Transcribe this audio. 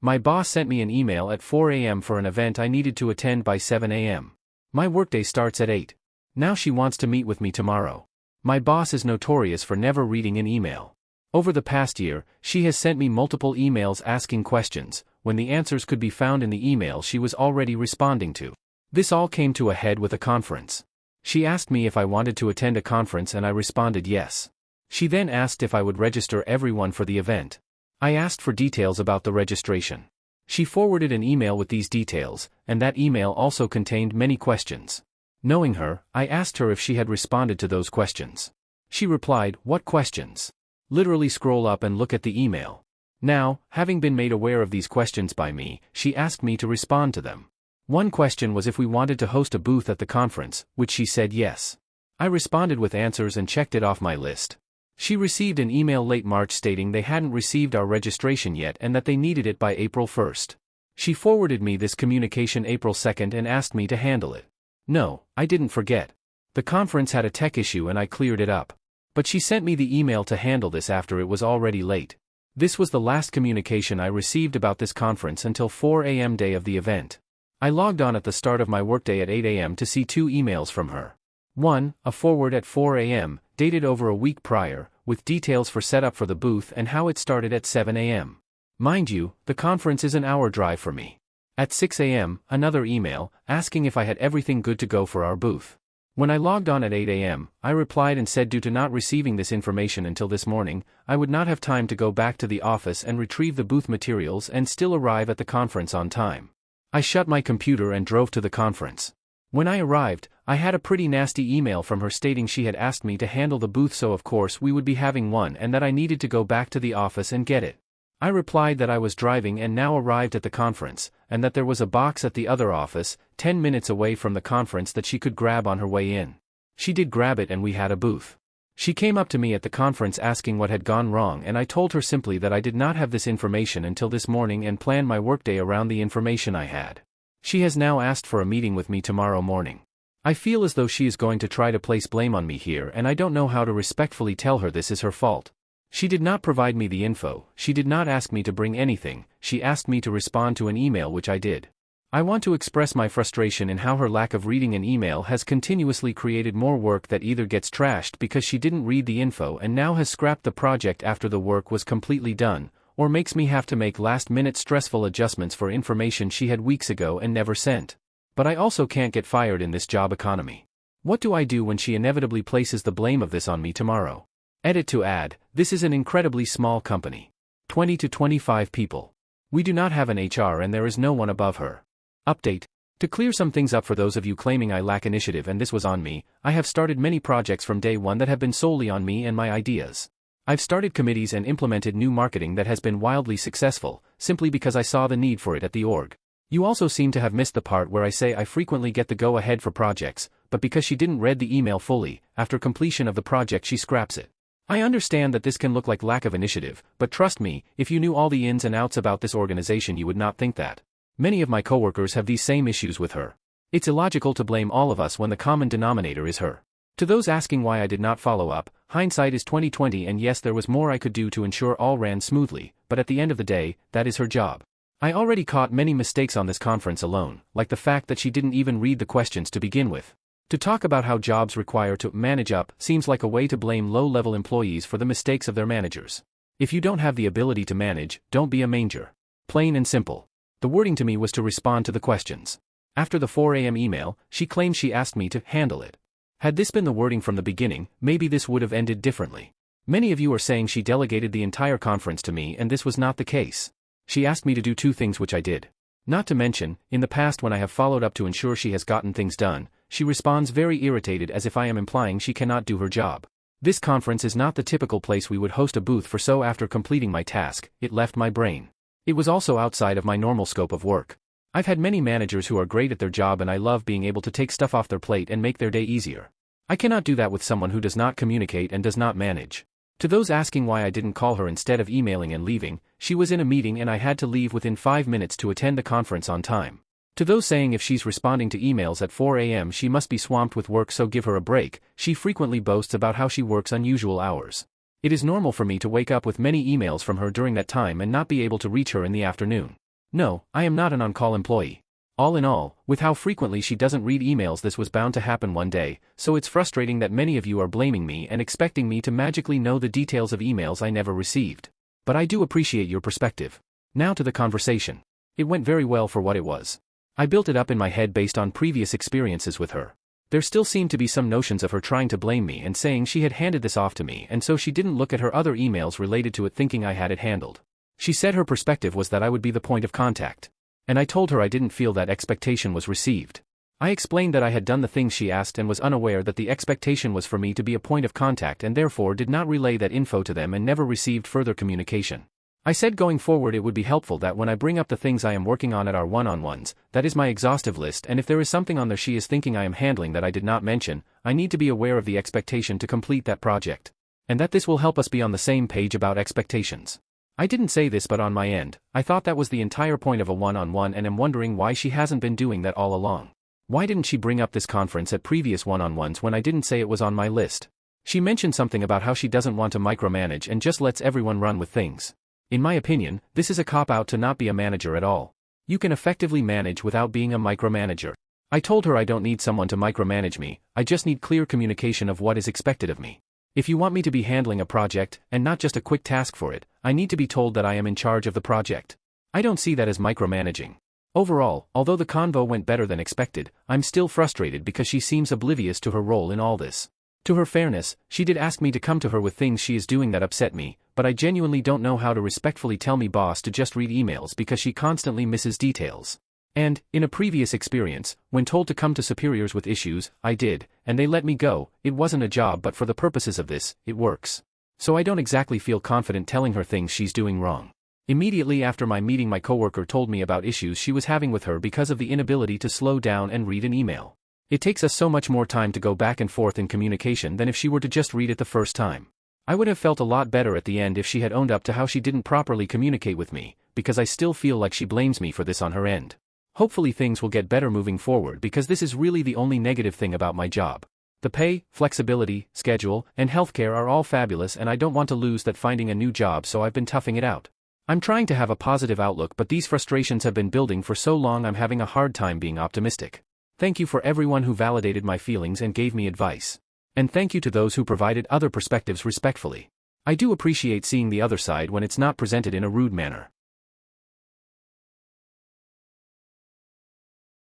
My boss sent me an email at 4 a.m. for an event I needed to attend by 7 a.m. My workday starts at 8. Now she wants to meet with me tomorrow. My boss is notorious for never reading an email. Over the past year, she has sent me multiple emails asking questions, when the answers could be found in the email she was already responding to. This all came to a head with a conference. She asked me if I wanted to attend a conference and I responded yes. She then asked if I would register everyone for the event. I asked for details about the registration. She forwarded an email with these details, and that email also contained many questions. Knowing her, I asked her if she had responded to those questions. She replied, "What questions?" Literally scroll up and look at the email. Now, having been made aware of these questions by me, she asked me to respond to them. One question was if we wanted to host a booth at the conference, which she said yes. I responded with answers and checked it off my list. She received an email late March stating they hadn't received our registration yet and that they needed it by April 1st. She forwarded me this communication April 2nd and asked me to handle it. No, I didn't forget. The conference had a tech issue and I cleared it up. But she sent me the email to handle this after it was already late. This was the last communication I received about this conference until 4 a.m. day of the event. I logged on at the start of my workday at 8 a.m. to see 2 emails from her. One, a forward at 4 a.m., dated over a week prior, with details for setup for the booth and how it started at 7 a.m. Mind you, the conference is an hour drive for me. At 6 a.m., another email, asking if I had everything good to go for our booth. When I logged on at 8 a.m., I replied and said due to not receiving this information until this morning, I would not have time to go back to the office and retrieve the booth materials and still arrive at the conference on time. I shut my computer and drove to the conference. When I arrived, I had a pretty nasty email from her stating she had asked me to handle the booth, so of course we would be having one and that I needed to go back to the office and get it. I replied that I was driving and now arrived at the conference, and that there was a box at the other office, 10 minutes away from the conference, that she could grab on her way in. She did grab it and we had a booth. She came up to me at the conference asking what had gone wrong, and I told her simply that I did not have this information until this morning and planned my workday around the information I had. She has now asked for a meeting with me tomorrow morning. I feel as though she is going to try to place blame on me here, and I don't know how to respectfully tell her this is her fault. She did not provide me the info, she did not ask me to bring anything, she asked me to respond to an email, which I did. I want to express my frustration in how her lack of reading an email has continuously created more work that either gets trashed because she didn't read the info and now has scrapped the project after the work was completely done, or makes me have to make last-minute stressful adjustments for information she had weeks ago and never sent. But I also can't get fired in this job economy. What do I do when she inevitably places the blame of this on me tomorrow? Edit to add, this is an incredibly small company. 20 to 25 people. We do not have an HR and there is no one above her. Update. To clear some things up for those of you claiming I lack initiative and this was on me, I have started many projects from day one that have been solely on me and my ideas. I've started committees and implemented new marketing that has been wildly successful, simply because I saw the need for it at the org. You also seem to have missed the part where I say I frequently get the go-ahead for projects, but because she didn't read the email fully, after completion of the project she scraps it. I understand that this can look like lack of initiative, but trust me, if you knew all the ins and outs about this organization you would not think that. Many of my coworkers have these same issues with her. It's illogical to blame all of us when the common denominator is her. To those asking why I did not follow up, hindsight is 20/20, and yes, there was more I could do to ensure all ran smoothly, but at the end of the day, that is her job. I already caught many mistakes on this conference alone, like the fact that she didn't even read the questions to begin with. To talk about how jobs require to manage up seems like a way to blame low-level employees for the mistakes of their managers. If you don't have the ability to manage, don't be a manager. Plain and simple. The wording to me was to respond to the questions. After the 4 a.m. email, she claimed she asked me to handle it. Had this been the wording from the beginning, maybe this would have ended differently. Many of you are saying she delegated the entire conference to me, and this was not the case. She asked me to do 2 things which I did. Not to mention, in the past when I have followed up to ensure she has gotten things done, she responds very irritated as if I am implying she cannot do her job. This conference is not the typical place we would host a booth for, so after completing my task, it left my brain. It was also outside of my normal scope of work. I've had many managers who are great at their job and I love being able to take stuff off their plate and make their day easier. I cannot do that with someone who does not communicate and does not manage. To those asking why I didn't call her instead of emailing and leaving, she was in a meeting and I had to leave within 5 minutes to attend the conference on time. To those saying if she's responding to emails at 4 a.m. she must be swamped with work, so give her a break. She frequently boasts about how she works unusual hours. It is normal for me to wake up with many emails from her during that time and not be able to reach her in the afternoon. No, I am not an on-call employee. All in all, with how frequently she doesn't read emails, this was bound to happen one day, so it's frustrating that many of you are blaming me and expecting me to magically know the details of emails I never received. But I do appreciate your perspective. Now to the conversation. It went very well for what it was. I built it up in my head based on previous experiences with her. There still seemed to be some notions of her trying to blame me and saying she had handed this off to me, and so she didn't look at her other emails related to it thinking I had it handled. She said her perspective was that I would be the point of contact. And I told her I didn't feel that expectation was received. I explained that I had done the things she asked and was unaware that the expectation was for me to be a point of contact and therefore did not relay that info to them and never received further communication. I said going forward it would be helpful that when I bring up the things I am working on at our one-on-ones, that is my exhaustive list, and if there is something on there she is thinking I am handling that I did not mention, I need to be aware of the expectation to complete that project. And that this will help us be on the same page about expectations. I didn't say this, but on my end, I thought that was the entire point of a one-on-one and am wondering why she hasn't been doing that all along. Why didn't she bring up this conference at previous one-on-ones when I didn't say it was on my list? She mentioned something about how she doesn't want to micromanage and just lets everyone run with things. In my opinion, this is a cop-out to not be a manager at all. You can effectively manage without being a micromanager. I told her I don't need someone to micromanage me, I just need clear communication of what is expected of me. If you want me to be handling a project, and not just a quick task for it, I need to be told that I am in charge of the project. I don't see that as micromanaging. Overall, although the convo went better than expected, I'm still frustrated because she seems oblivious to her role in all this. To her fairness, she did ask me to come to her with things she is doing that upset me, but I genuinely don't know how to respectfully tell me boss to just read emails because she constantly misses details. And, in a previous experience, when told to come to superiors with issues, I did, and they let me go. It wasn't a job, but for the purposes of this, it works. So I don't exactly feel confident telling her things she's doing wrong. Immediately after my meeting, my coworker told me about issues she was having with her because of the inability to slow down and read an email. It takes us so much more time to go back and forth in communication than if she were to just read it the first time. I would have felt a lot better at the end if she had owned up to how she didn't properly communicate with me, because I still feel like she blames me for this on her end. Hopefully things will get better moving forward because this is really the only negative thing about my job. The pay, flexibility, schedule, and healthcare are all fabulous, and I don't want to lose that finding a new job, so I've been toughing it out. I'm trying to have a positive outlook, but these frustrations have been building for so long I'm having a hard time being optimistic. Thank you for everyone who validated my feelings and gave me advice. And thank you to those who provided other perspectives respectfully. I do appreciate seeing the other side when it's not presented in a rude manner.